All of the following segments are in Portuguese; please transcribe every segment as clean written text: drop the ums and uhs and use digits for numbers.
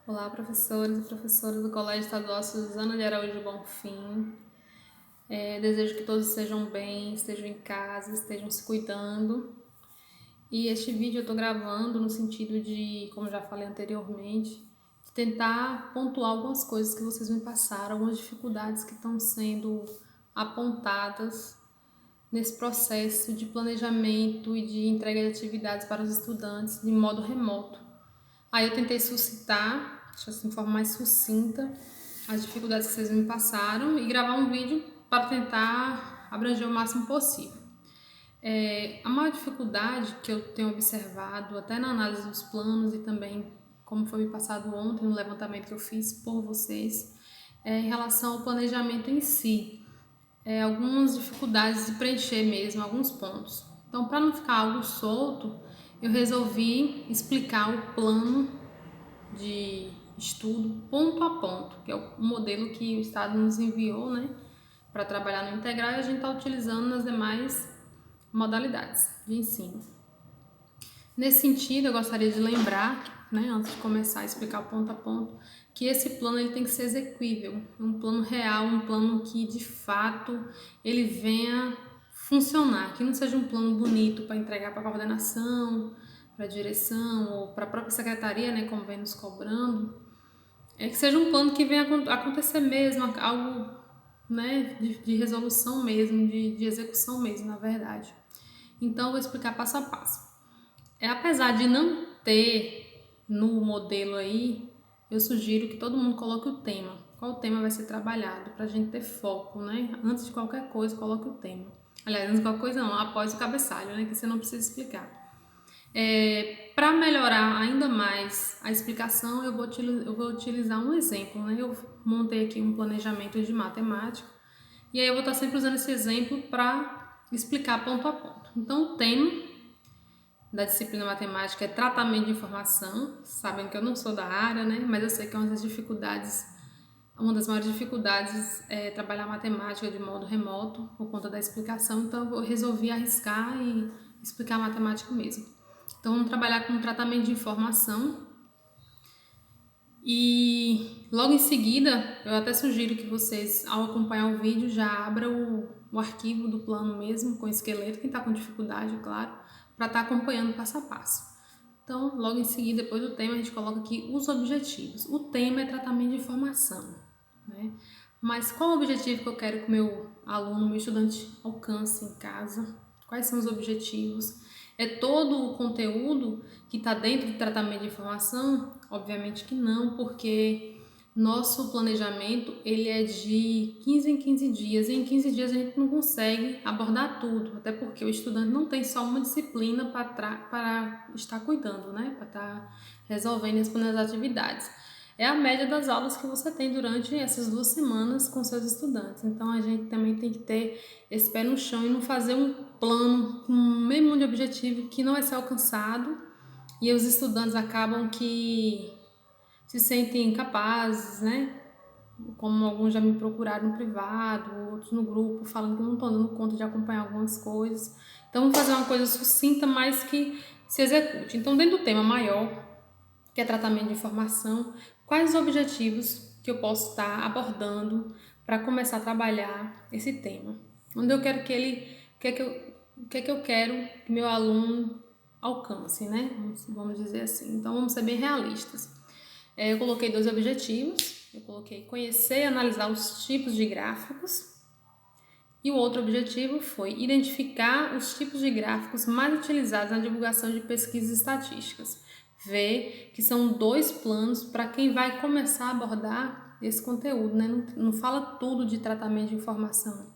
Olá, professores e professoras do Colégio Estadual Suzana de Araújo Bonfim. Desejo que todos estejam bem, estejam em casa, estejam se cuidando. E este vídeo eu estou gravando no sentido de, como já falei anteriormente, de tentar pontuar algumas coisas que vocês me passaram, algumas dificuldades que estão sendo apontadas nesse processo de planejamento e de entrega de atividades para os estudantes de modo remoto. Aí eu tentei suscitar, deixa eu assim, de forma mais sucinta, as dificuldades que vocês me passaram e gravar um vídeo para tentar abranger o máximo possível. A maior dificuldade que eu tenho observado, até na análise dos planos e também como foi me passado ontem no levantamento que eu fiz por vocês, é em relação ao planejamento em si. Algumas dificuldades de preencher mesmo alguns pontos. Então, para não ficar algo solto, eu resolvi explicar o plano de estudo ponto a ponto, que é o modelo que o Estado nos enviou, né, para trabalhar no integral e a gente está utilizando nas demais modalidades de ensino. Nesse sentido, eu gostaria de lembrar, né, antes de começar a explicar o ponto a ponto, que esse plano ele tem que ser exequível, um plano real, um plano que de fato ele venha funcionar, que não seja um plano bonito para entregar para a coordenação, para a direção ou para a própria secretaria, né, como vem nos cobrando, que seja um plano que venha acontecer mesmo, algo, né, de resolução mesmo, de execução mesmo, na verdade. Então, eu vou explicar passo a passo. Apesar de não ter no modelo aí, eu sugiro que todo mundo coloque o tema. Qual tema vai ser trabalhado, para a gente ter foco, né? Antes de qualquer coisa, coloque o tema. Aliás, antes de qualquer coisa não, após o cabeçalho, né? Que você não precisa explicar. Para melhorar ainda mais a explicação, eu vou utilizar um exemplo, né? Eu montei aqui um planejamento de matemática e aí eu vou estar sempre usando esse exemplo para explicar ponto a ponto. Então, o tema da disciplina matemática é tratamento de informação, sabendo que eu não sou da área, né? Mas eu sei que é uma uma das maiores dificuldades é trabalhar matemática de modo remoto por conta da explicação, então eu resolvi arriscar e explicar matemática mesmo. Então, vamos trabalhar com tratamento de informação e logo em seguida, eu até sugiro que vocês, ao acompanhar o vídeo, já abram o arquivo do plano mesmo, com esqueleto, quem está com dificuldade, claro, para estar acompanhando passo a passo. Então, logo em seguida, depois do tema, a gente coloca aqui os objetivos. O tema é tratamento de informação, né? Mas qual o objetivo que eu quero que o meu aluno, meu estudante alcance em casa? Quais são os objetivos? É todo o conteúdo que está dentro do tratamento de informação? Obviamente que não, porque nosso planejamento ele é de 15 em 15 dias, e em 15 dias a gente não consegue abordar tudo, até porque o estudante não tem só uma disciplina para estar cuidando, né? Para estar resolvendo e respondendo as atividades. É a média das aulas que você tem durante essas 2 semanas com seus estudantes. Então, a gente também tem que ter esse pé no chão e não fazer um plano com meio mundo de objetivo que não vai ser alcançado e os estudantes acabam que se sentem incapazes, né? Como alguns já me procuraram no privado, outros no grupo, falando que não estão dando conta de acompanhar algumas coisas. Então, vamos fazer uma coisa sucinta, mas que se execute. Então, dentro do tema maior, que é tratamento de informação, quais os objetivos que eu posso estar abordando para começar a trabalhar esse tema? Onde eu quero que ele, o que é que eu quero que meu aluno alcance, né? Vamos dizer assim. Então, vamos ser bem realistas. Eu coloquei 2 objetivos. Eu coloquei conhecer e analisar os tipos de gráficos. E o outro objetivo foi identificar os tipos de gráficos mais utilizados na divulgação de pesquisas estatísticas. Ver que são 2 planos para quem vai começar a abordar esse conteúdo, né? Não fala tudo de tratamento de informação,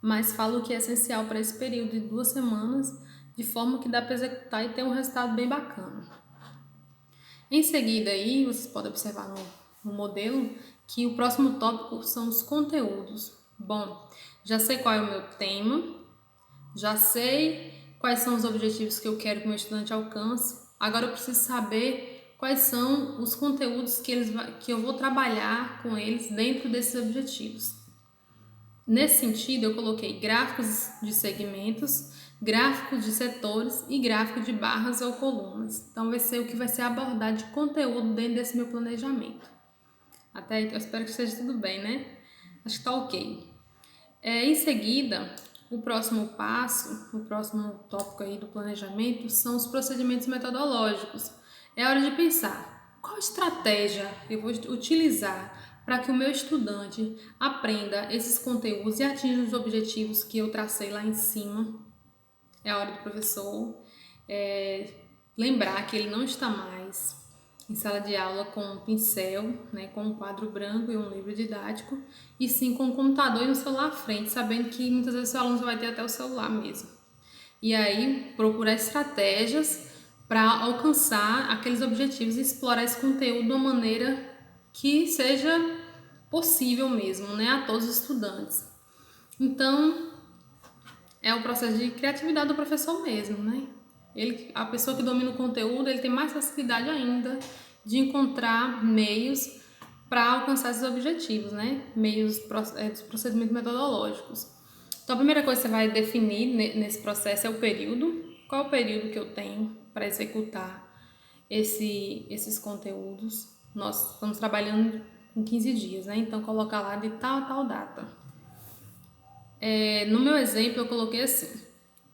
mas fala o que é essencial para esse período de 2 semanas, de forma que dá para executar e ter um resultado bem bacana. Em seguida, aí, vocês podem observar no modelo que o próximo tópico são os conteúdos. Bom, já sei qual é o meu tema, já sei quais são os objetivos que eu quero que o meu estudante alcance. Agora eu preciso saber quais são os conteúdos que eu vou trabalhar com eles dentro desses objetivos. Nesse sentido, eu coloquei gráficos de segmentos, gráficos de setores e gráfico de barras ou colunas. Então vai ser o que vai ser abordado de conteúdo dentro desse meu planejamento. Até aí, eu espero que esteja tudo bem, né? Acho que tá ok. Em seguida, o próximo passo, o próximo tópico aí do planejamento são os procedimentos metodológicos. É hora de pensar qual estratégia eu vou utilizar para que o meu estudante aprenda esses conteúdos e atinja os objetivos que eu tracei lá em cima. É a hora do professor lembrar que ele não está mais em sala de aula com um pincel, né, com um quadro branco e um livro didático, e sim com um computador e um celular à frente, sabendo que muitas vezes o aluno vai ter até o celular mesmo. E aí, procurar estratégias para alcançar aqueles objetivos e explorar esse conteúdo de uma maneira que seja possível mesmo, né, a todos os estudantes. Então, é o processo de criatividade do professor mesmo, né? A pessoa que domina o conteúdo, ele tem mais facilidade ainda de encontrar meios para alcançar esses objetivos, né? Meios dos procedimentos metodológicos. Então, a primeira coisa que você vai definir nesse processo é o período. Qual é o período que eu tenho para executar esses conteúdos? Nós estamos trabalhando com 15 dias, né? Então, colocar lá de tal a tal data. No meu exemplo, eu coloquei assim: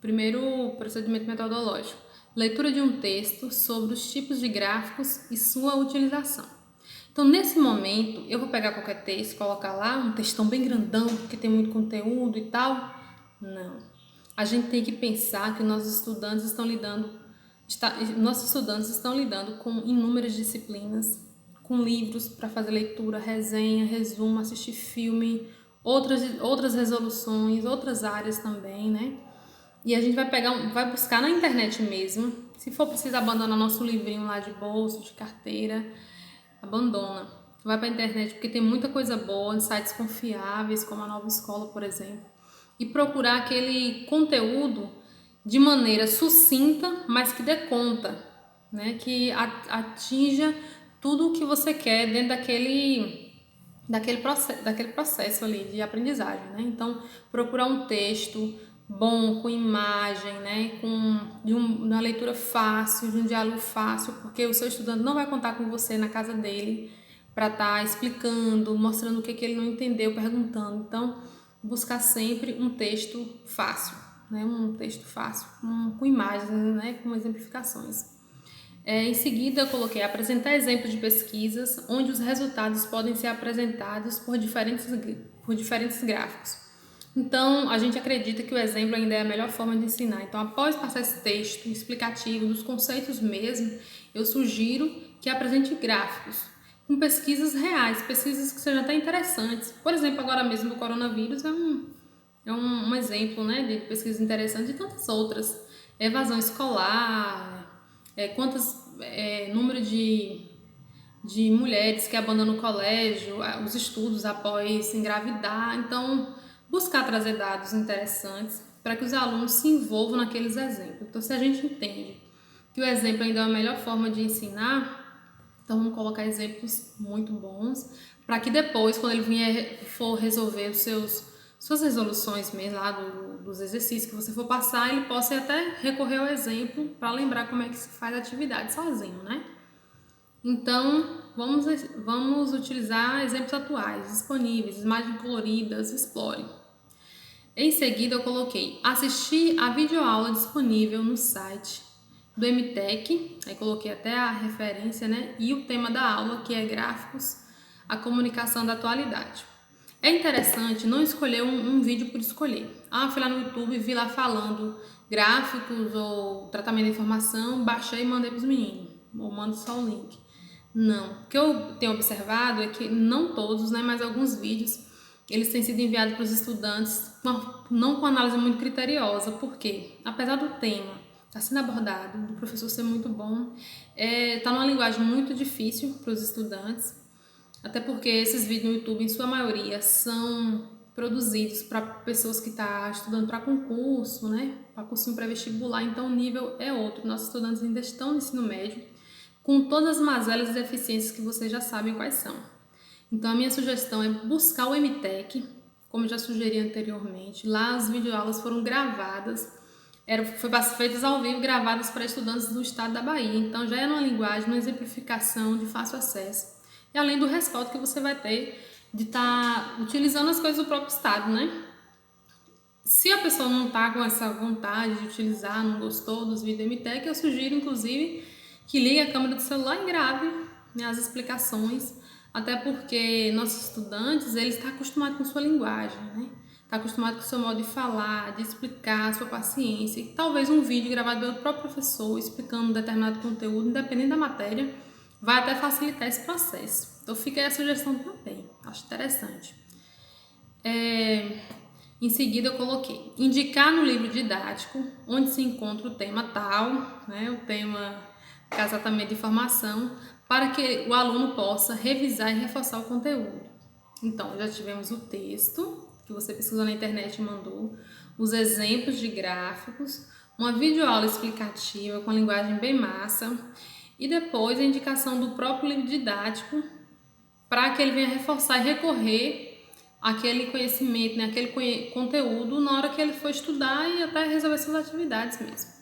primeiro procedimento metodológico, leitura de um texto sobre os tipos de gráficos e sua utilização. Então, nesse momento, eu vou pegar qualquer texto, colocar lá um textão bem grandão, porque tem muito conteúdo e tal. Não. A gente tem que pensar que nossos estudantes estão lidando com inúmeras disciplinas, com livros para fazer leitura, resenha, resumo, assistir filme, outras resoluções, outras áreas também, né? E a gente vai buscar na internet mesmo. Se for preciso abandonar nosso livrinho lá de bolso, de carteira, abandona. Vai para a internet porque tem muita coisa boa, em sites confiáveis, como a Nova Escola, por exemplo. E procurar aquele conteúdo de maneira sucinta, mas que dê conta, né? Que atinja tudo o que você quer dentro daquele processo ali de aprendizagem, né? Então, procurar um texto bom, com imagem, né? De uma leitura fácil, de um diálogo fácil, porque o seu estudante não vai contar com você na casa dele para estar explicando, mostrando o que ele não entendeu, perguntando. Então, buscar sempre um texto fácil, né? Um texto fácil, com imagens, né? Com exemplificações. Em seguida, eu coloquei apresentar exemplos de pesquisas onde os resultados podem ser apresentados por diferentes gráficos. Então, a gente acredita que o exemplo ainda é a melhor forma de ensinar. Então, após passar esse texto explicativo dos conceitos mesmo, eu sugiro que apresente gráficos com pesquisas reais, pesquisas que sejam até interessantes. Por exemplo, agora mesmo do coronavírus é um exemplo, né, de pesquisa interessante e tantas outras. Evasão escolar, número de mulheres que abandonam o colégio, os estudos após engravidar. Então, buscar trazer dados interessantes para que os alunos se envolvam naqueles exemplos. Então, se a gente entende que o exemplo ainda é a melhor forma de ensinar, então vamos colocar exemplos muito bons para que depois, quando ele for resolver suas resoluções mesmo lá dos exercícios que você for passar, ele possa até recorrer ao exemplo para lembrar como é que se faz a atividade sozinho, né? Então, vamos utilizar exemplos atuais, disponíveis, imagens coloridas, explore. Em seguida, eu coloquei assistir a videoaula disponível no site do MTech, aí coloquei até a referência, né? E o tema da aula, que é gráficos, a comunicação da atualidade. É interessante não escolher um vídeo por escolher. Fui lá no YouTube e vi lá falando gráficos ou tratamento de informação, baixei e mandei para os meninos, ou mando só o link. Não, o que eu tenho observado é que não todos, né, mas alguns vídeos, eles têm sido enviados para os estudantes não com análise muito criteriosa, porque apesar do tema estar sendo abordado, do professor ser muito bom, está numa linguagem muito difícil para os estudantes, até porque esses vídeos no YouTube, em sua maioria, são produzidos para pessoas que estão estudando para concurso, né, para cursinho pré-vestibular, então o nível é outro. Nossos estudantes ainda estão no ensino médio, com todas as mazelas e deficiências que vocês já sabem quais são. Então, a minha sugestão é buscar o MTech, como eu já sugeri anteriormente. Lá as videoaulas foram gravadas Foi feitas ao vivo, gravadas para estudantes do estado da Bahia. Então já é uma linguagem, uma exemplificação de fácil acesso. E além do respaldo que você vai ter de estar utilizando as coisas do próprio estado, né? Se a pessoa não está com essa vontade de utilizar, não gostou dos vídeos MTech, eu sugiro, inclusive, que ligue a câmera do celular e grave, né, as explicações, até porque nossos estudantes, eles estão acostumados com sua linguagem, né? Está acostumado com o seu modo de falar, de explicar, a sua paciência. E talvez um vídeo gravado pelo próprio professor explicando um determinado conteúdo, independente da matéria, vai até facilitar esse processo. Então fica aí a sugestão também, acho interessante. Em seguida eu coloquei indicar no livro didático onde se encontra o tema tal, né, o tema exatamente de formação, para que o aluno possa revisar e reforçar o conteúdo. Então, já tivemos o texto, que você pesquisou na internet e mandou, os exemplos de gráficos, uma videoaula explicativa com a linguagem bem massa, e depois a indicação do próprio livro didático para que ele venha reforçar e recorrer àquele conhecimento, né, aquele conteúdo na hora que ele for estudar e até resolver suas atividades mesmo.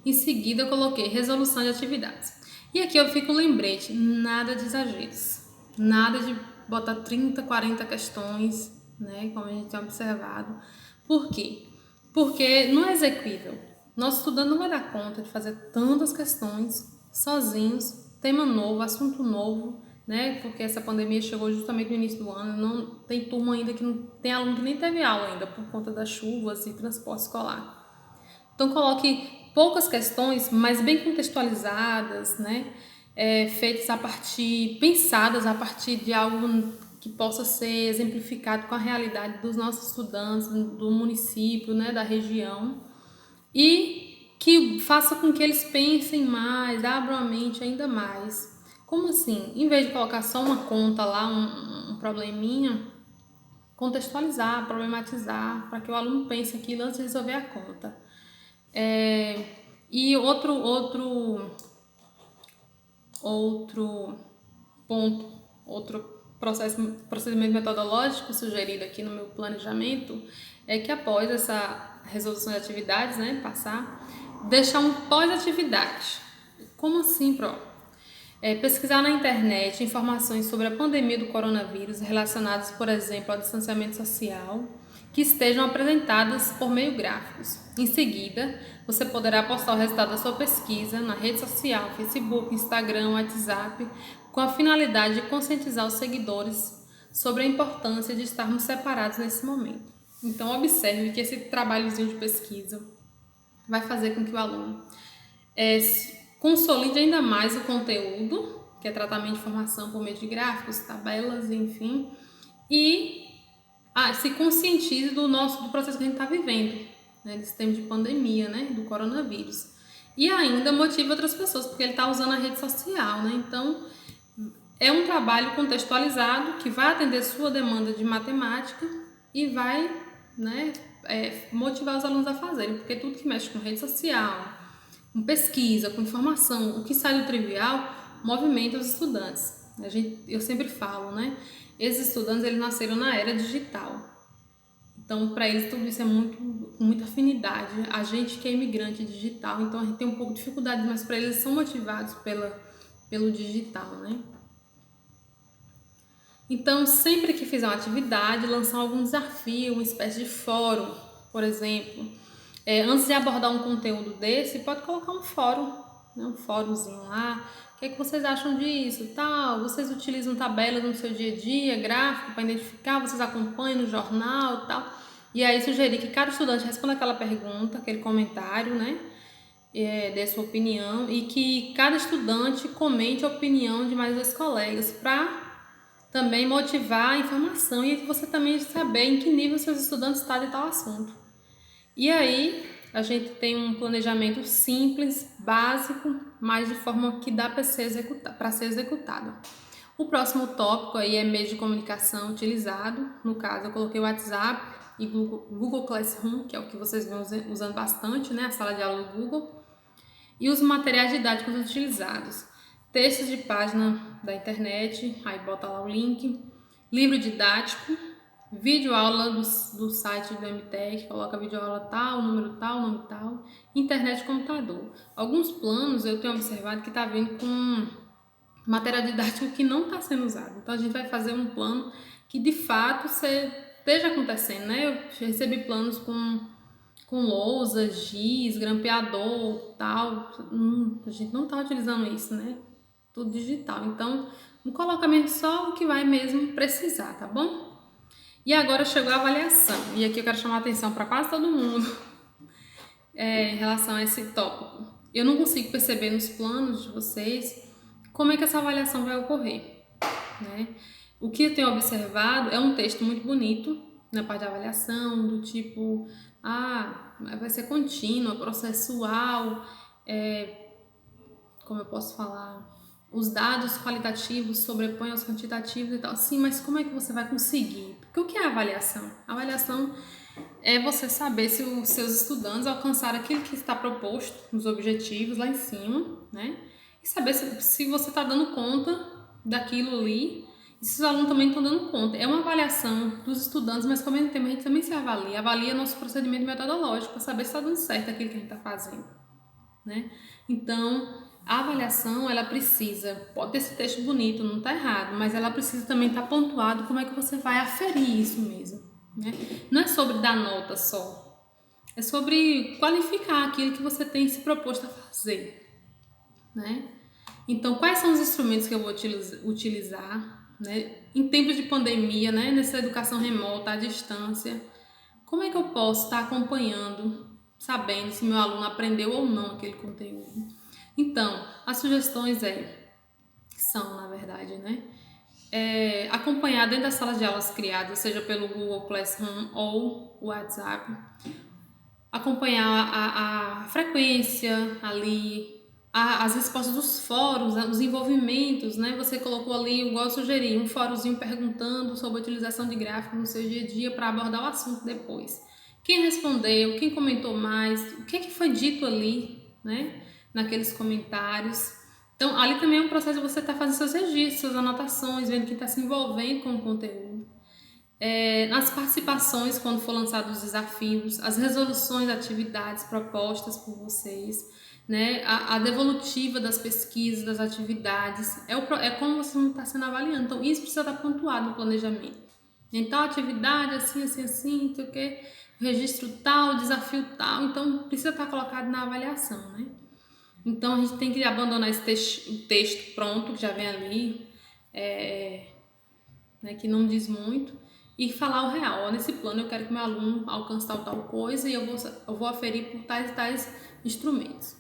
Em seguida eu coloquei resolução de atividades. E aqui eu fico lembrete, nada de exageros, nada de botar 30, 40 questões, né, como a gente tem observado. Por quê? Porque não é execuível. Nosso estudante não vai dar conta de fazer tantas questões sozinhos, tema novo, assunto novo, né? Porque essa pandemia chegou justamente no início do ano, não tem turma ainda que não tem aluno que nem teve aula ainda por conta das chuvas e transporte escolar. Então coloque poucas questões, mas bem contextualizadas, né? Feitas a partir, pensadas a partir de algo que possa ser exemplificado com a realidade dos nossos estudantes, do município, né, da região, e que faça com que eles pensem mais, abram a mente ainda mais. Como assim? Em vez de colocar só uma conta lá, um probleminha, contextualizar, problematizar, para que o aluno pense aquilo antes de resolver a conta. E outro ponto, outro procedimento metodológico sugerido aqui no meu planejamento é que após essa resolução de atividades, né, deixar um pós-atividade. Como assim, Pro? Pesquisar na internet informações sobre a pandemia do coronavírus relacionadas, por exemplo, ao distanciamento social, que estejam apresentadas por meio gráficos. Em seguida, você poderá postar o resultado da sua pesquisa na rede social, Facebook, Instagram, WhatsApp, com a finalidade de conscientizar os seguidores sobre a importância de estarmos separados nesse momento. Então, observe que esse trabalhozinho de pesquisa vai fazer com que o aluno consolide ainda mais o conteúdo, que é tratamento de informação por meio de gráficos, tabelas, enfim, e se conscientize do processo que a gente está vivendo, né, desse tempo de pandemia, né, do coronavírus. E ainda motive outras pessoas, porque ele está usando a rede social, né? Então, é um trabalho contextualizado que vai atender sua demanda de matemática e vai, né, motivar os alunos a fazerem, porque tudo que mexe com rede social, com pesquisa, com informação, o que sai do trivial, movimenta os estudantes. Eu sempre falo, né? Esses estudantes, eles nasceram na era digital. Então, para eles, tudo isso é com muita afinidade. A gente que é imigrante digital, então a gente tem um pouco de dificuldade, mas para eles são motivados pelo digital, né? Então, sempre que fizer uma atividade, lançar algum desafio, uma espécie de fórum, por exemplo. Antes de abordar um conteúdo desse, pode colocar um fórum, né? Um fórumzinho lá. O que é que vocês acham disso? Tal? Vocês utilizam tabelas no seu dia a dia, gráfico para identificar, vocês acompanham no jornal, tal. E aí sugerir que cada estudante responda aquela pergunta, aquele comentário, né? Dê sua opinião, e que cada estudante comente a opinião de mais dois colegas para também motivar a informação e você também saber em que nível seus estudantes estão de tal assunto. E aí, a gente tem um planejamento simples, básico, mas de forma que dá para ser executado. O próximo tópico aí é meio de comunicação utilizado. No caso, eu coloquei o WhatsApp e Google Classroom, que é o que vocês vão usando bastante, né? A sala de aula do Google. E os materiais didáticos utilizados. Textos de página da internet, aí bota lá o link. Livro didático, videoaula do site do MTech, coloca videoaula tal, número tal, nome tal, internet e computador. Alguns planos eu tenho observado que está vindo com material didático que não está sendo usado. Então a gente vai fazer um plano que de fato esteja acontecendo, né? Eu recebi planos com lousa, giz, grampeador, tal. A gente não está utilizando isso, né? Tudo digital. Então, não coloca mesmo só o que vai mesmo precisar, tá bom? E agora chegou a avaliação. E aqui eu quero chamar a atenção para quase todo mundo em relação a esse tópico. Eu não consigo perceber nos planos de vocês como é que essa avaliação vai ocorrer, né? O que eu tenho observado é um texto muito bonito na parte de avaliação, do tipo, vai ser contínua, processual, como eu posso falar, os dados qualitativos sobrepõem aos quantitativos e tal. Sim, mas como é que você vai conseguir? Porque o que é a avaliação? A avaliação é você saber se os seus estudantes alcançaram aquilo que está proposto nos objetivos lá em cima, né? E saber se você está dando conta daquilo ali e se os alunos também estão dando conta. É uma avaliação dos estudantes, mas ao mesmo tempo a gente também se avalia nosso procedimento metodológico para saber se está dando certo aquilo que a gente está fazendo, né? Então, a avaliação, ela precisa, pode ter esse texto bonito, não está errado, mas ela precisa também estar pontuado como é que você vai aferir isso mesmo, né? Não é sobre dar nota só, é sobre qualificar aquilo que você tem se proposto a fazer, né? Então, quais são os instrumentos que eu vou utilizar, né? Em tempos de pandemia, né? Nessa educação remota, à distância, como é que eu posso estar acompanhando, sabendo se meu aluno aprendeu ou não aquele conteúdo? Então, as sugestões são, na verdade, né? Acompanhar dentro das salas de aulas criadas, seja pelo Google Classroom ou WhatsApp, acompanhar a frequência ali, as respostas dos fóruns, os envolvimentos, né? Você colocou ali, igual eu sugeri, um fóruzinho perguntando sobre a utilização de gráficos no seu dia a dia para abordar o assunto depois. Quem respondeu, quem comentou mais, o que foi dito ali, né? Naqueles comentários. Então, ali também é um processo de você estar fazendo seus registros, suas anotações, vendo quem está se envolvendo com o conteúdo. Nas participações, quando for lançados os desafios, as resoluções de atividades propostas por vocês, né? A devolutiva das pesquisas, das atividades, é como você está sendo avaliando. Então, isso precisa estar pontuado no planejamento. Então, atividade assim, assim, assim, não sei o quê, registro tal, desafio tal, então precisa estar colocado na avaliação, né? Então, a gente tem que abandonar esse texto pronto, que já vem ali, né, que não diz muito, e falar o real. Ó, nesse plano eu quero que meu aluno alcance tal coisa e eu vou aferir por tais e tais instrumentos.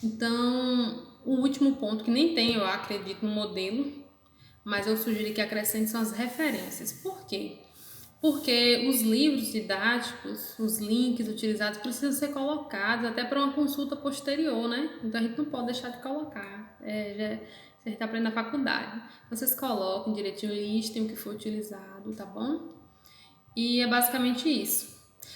Então, o último ponto, que nem tem, eu acredito, no modelo, mas eu sugiro que acrescente são as referências. Por quê? Porque os livros didáticos, os links utilizados precisam ser colocados até para uma consulta posterior, né? Então a gente não pode deixar de colocar. Se a gente aprende na faculdade. Vocês colocam direitinho, listem o que foi utilizado, tá bom? E é basicamente isso.